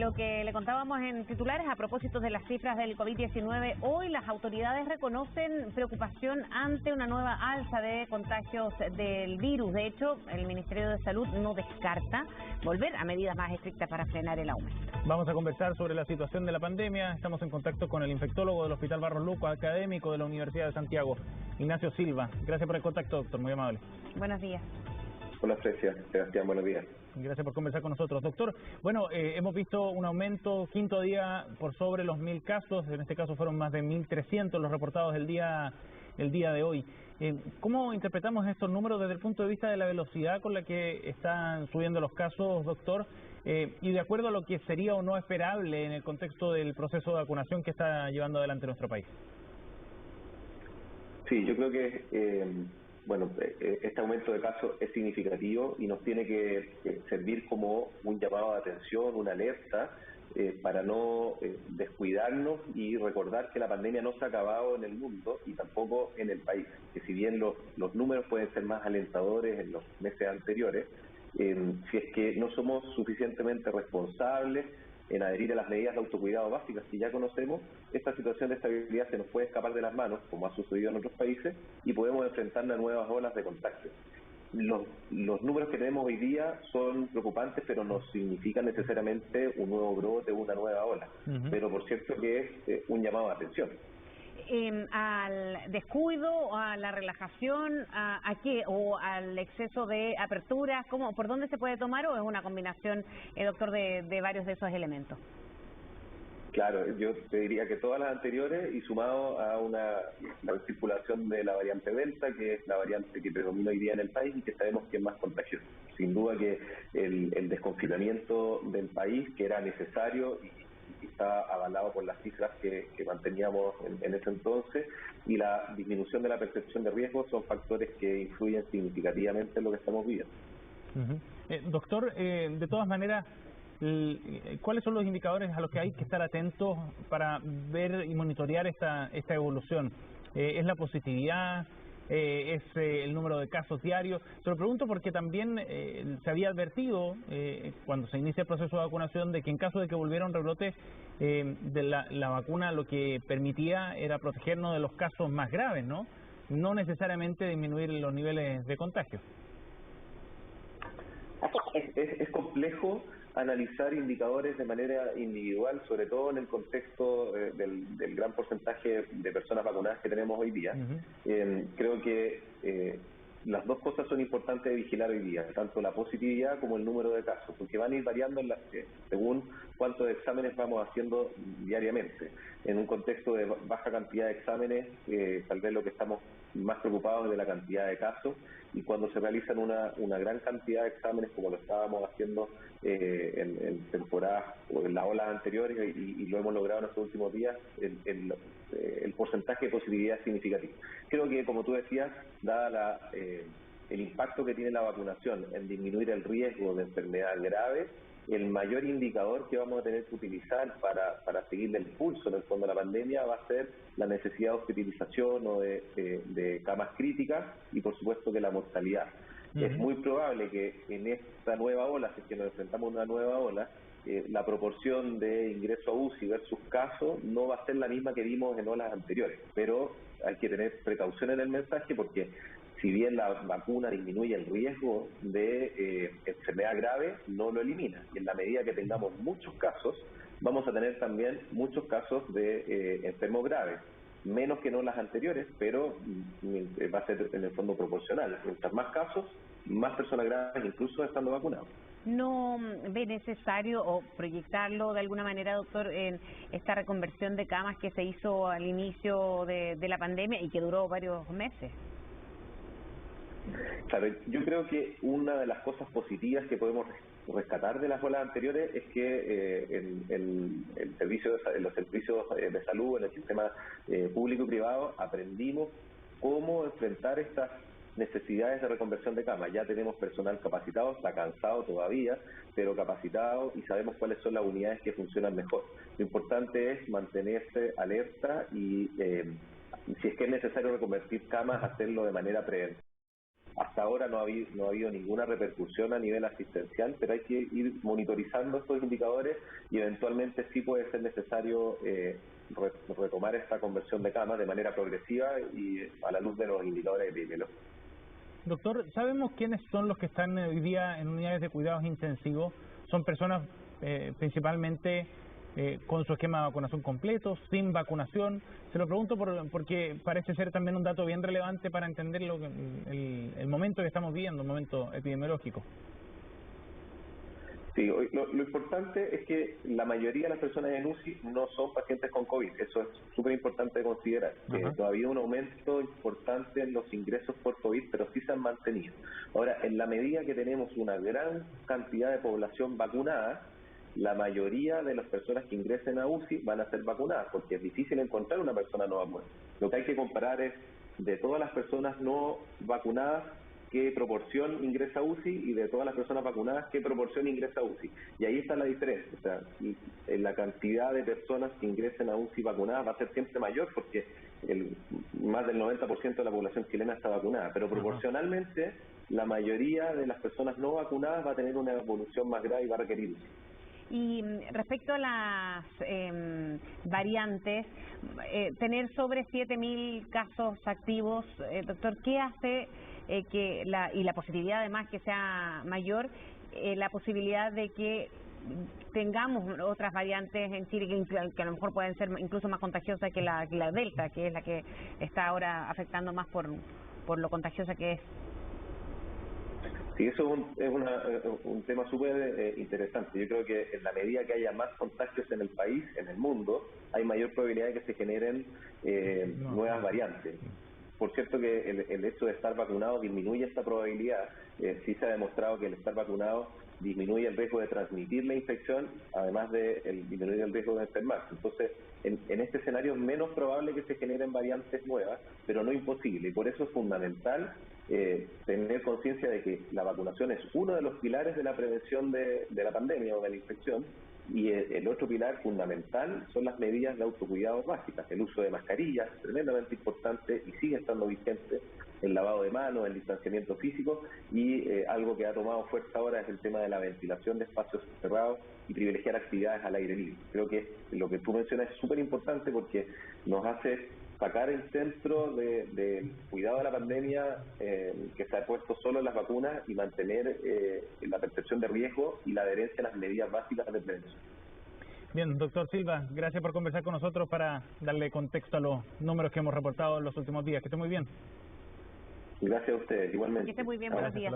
lo que le contábamos en titulares a propósito de las cifras del COVID-19, hoy las autoridades reconocen preocupación ante una nueva alza de contagios del virus. De hecho, el Ministerio de Salud no descarta volver a medidas más estrictas para frenar el aumento. Vamos a conversar sobre la situación de la pandemia. Estamos en contacto con el infectólogo del Hospital Barros Luco, académico de la Universidad de Santiago, Ignacio Silva. Gracias por el contacto, doctor, muy amable. Buenos días. Hola, Sebastián, buenos días. Gracias por conversar con nosotros. Doctor, bueno, hemos visto un aumento, quinto día por sobre los 1.000 casos, en este caso fueron más de 1.300 los reportados el día de hoy. ¿Cómo interpretamos estos números desde el punto de vista de la velocidad con la que están subiendo los casos, doctor? Y de acuerdo a lo que sería o no esperable en el contexto del proceso de vacunación que está llevando adelante nuestro país. Sí, yo creo que este aumento de casos es significativo y nos tiene que servir como un llamado de atención, una alerta, para no descuidarnos y recordar que la pandemia no se ha acabado en el mundo y tampoco en el país. Que si bien los números pueden ser más alentadores en los meses anteriores, si es que no somos suficientemente responsables en adherir a las medidas de autocuidado básicas que ya conocemos, esta situación de estabilidad se nos puede escapar de las manos, como ha sucedido en otros países, y podemos enfrentarnos a nuevas olas de contagio. Los números que tenemos hoy día son preocupantes, pero no significan necesariamente un nuevo brote o una nueva ola. Pero por cierto que es un llamado de atención. ¿Al descuido, a la relajación, a qué? ¿O al exceso de aperturas? ¿Por dónde se puede tomar o es una combinación, doctor, de varios de esos elementos? Claro, yo te diría que todas las anteriores y sumado a la circulación de la variante Delta, que es la variante que predomina hoy día en el país y que sabemos que es más contagiosa. Sin duda que el desconfinamiento del país, que era necesario y está avalado por las cifras que manteníamos en ese entonces, y la disminución de la percepción de riesgo son factores que influyen significativamente en lo que estamos viviendo. Doctor, de todas maneras, ¿cuáles son los indicadores a los que hay que estar atentos para ver y monitorear esta evolución? ¿Es la positividad? ¿Es el número de casos diarios? Se lo pregunto porque también se había advertido cuando se inicia el proceso de vacunación de que en caso de que volviera un rebrote de la vacuna, lo que permitía era protegernos de los casos más graves, ¿no? No necesariamente disminuir los niveles de contagio. Es complejo analizar indicadores de manera individual, sobre todo en el contexto del gran porcentaje de personas vacunadas que tenemos hoy día. Creo que las dos cosas son importantes de vigilar hoy día, tanto la positividad como el número de casos, porque van a ir variando según cuántos exámenes vamos haciendo diariamente. En un contexto de baja cantidad de exámenes, tal vez lo que estamos más preocupados es de la cantidad de casos, y cuando se realizan una gran cantidad de exámenes, como lo estábamos haciendo en temporadas o en las olas anteriores, y lo hemos logrado en estos últimos días, el porcentaje de positividad es significativo. Creo que, como tú decías, dada el impacto que tiene la vacunación en disminuir el riesgo de enfermedad grave, el mayor indicador que vamos a tener que utilizar para seguirle el pulso en el fondo de la pandemia va a ser la necesidad de hospitalización o de camas críticas y por supuesto que la mortalidad. Es muy probable que en esta nueva ola, si es que nos enfrentamos a una nueva ola, la proporción de ingreso a UCI versus casos no va a ser la misma que vimos en olas anteriores, pero hay que tener precaución en el mensaje porque si bien la vacuna disminuye el riesgo de enfermedad grave, no lo elimina. Y en la medida que tengamos muchos casos, vamos a tener también muchos casos de enfermos graves. Menos que en olas anteriores, pero va a ser en el fondo proporcional. Mientras más casos, más personas graves, incluso estando vacunados. ¿No ve necesario o proyectarlo de alguna manera, doctor, en esta reconversión de camas que se hizo al inicio de la pandemia y que duró varios meses? Claro, yo creo que una de las cosas positivas que podemos rescatar de las olas anteriores es que en los servicios de salud, en el sistema público y privado, aprendimos cómo enfrentar estas necesidades de reconversión de camas. Ya tenemos personal capacitado, está cansado todavía, pero capacitado, y sabemos cuáles son las unidades que funcionan mejor. Lo importante es mantenerse alerta y si es que es necesario reconvertir camas, hacerlo de manera preventiva. hasta ahora no ha habido ninguna repercusión a nivel asistencial, pero hay que ir monitorizando estos indicadores y eventualmente sí puede ser necesario retomar esta conversión de camas de manera progresiva y a la luz de los indicadores epidemiológicos. Doctor, ¿sabemos quiénes son los que están hoy día en unidades de cuidados intensivos? ¿Son personas principalmente con su esquema de vacunación completo, sin vacunación? Se lo pregunto porque parece ser también un dato bien relevante para entender el momento que estamos viviendo, un momento epidemiológico. Sí, lo importante es que la mayoría de las personas en UCI no son pacientes con COVID. Eso es súper importante de considerar. Todavía un aumento importante en los ingresos por COVID, pero sí se han mantenido. Ahora, en la medida que tenemos una gran cantidad de población vacunada, la mayoría de las personas que ingresen a UCI van a ser vacunadas, porque es difícil encontrar una persona no vacunada. Lo que hay que comparar es de todas las personas no vacunadas, qué proporción ingresa a UCI, y de todas las personas vacunadas, qué proporción ingresa a UCI. Y ahí está la diferencia. O sea, la cantidad de personas que ingresen a UCI vacunadas va a ser siempre mayor porque más del 90% de la población chilena está vacunada. Pero proporcionalmente, la mayoría de las personas no vacunadas va a tener una evolución más grave y va a requerir UCI. Y respecto a las variantes, tener sobre 7.000 casos activos, doctor, ¿qué hace que la positividad además que sea mayor, la posibilidad de que tengamos otras variantes en Chile que a lo mejor pueden ser incluso más contagiosas que la Delta, que es la que está ahora afectando más por lo contagiosa que es? Sí, eso es un tema súper interesante. Yo creo que en la medida que haya más contagios en el país, en el mundo, hay mayor probabilidad de que se generen nuevas variantes. Por cierto que el hecho de estar vacunado disminuye esta probabilidad. Sí se ha demostrado que el estar vacunado disminuye el riesgo de transmitir la infección, además de disminuir el riesgo de enfermarse. Entonces, en este escenario es menos probable que se generen variantes nuevas, pero no imposible. Y por eso es fundamental tener conciencia de que la vacunación es uno de los pilares de la prevención de la pandemia o de la infección, y el otro pilar fundamental son las medidas de autocuidado básicas. El uso de mascarillas, tremendamente importante y sigue estando vigente, el lavado de manos, el distanciamiento físico, y algo que ha tomado fuerza ahora es el tema de la ventilación de espacios cerrados y privilegiar actividades al aire libre. Creo que lo que tú mencionas es súper importante porque nos hace sacar el centro del cuidado de la pandemia que se ha puesto solo en las vacunas y mantener la percepción de riesgo y la adherencia a las medidas básicas de prevención. Bien, doctor Silva, gracias por conversar con nosotros para darle contexto a los números que hemos reportado en los últimos días. Que esté muy bien. Gracias a ustedes, igualmente. Que esté muy bien, buenos días.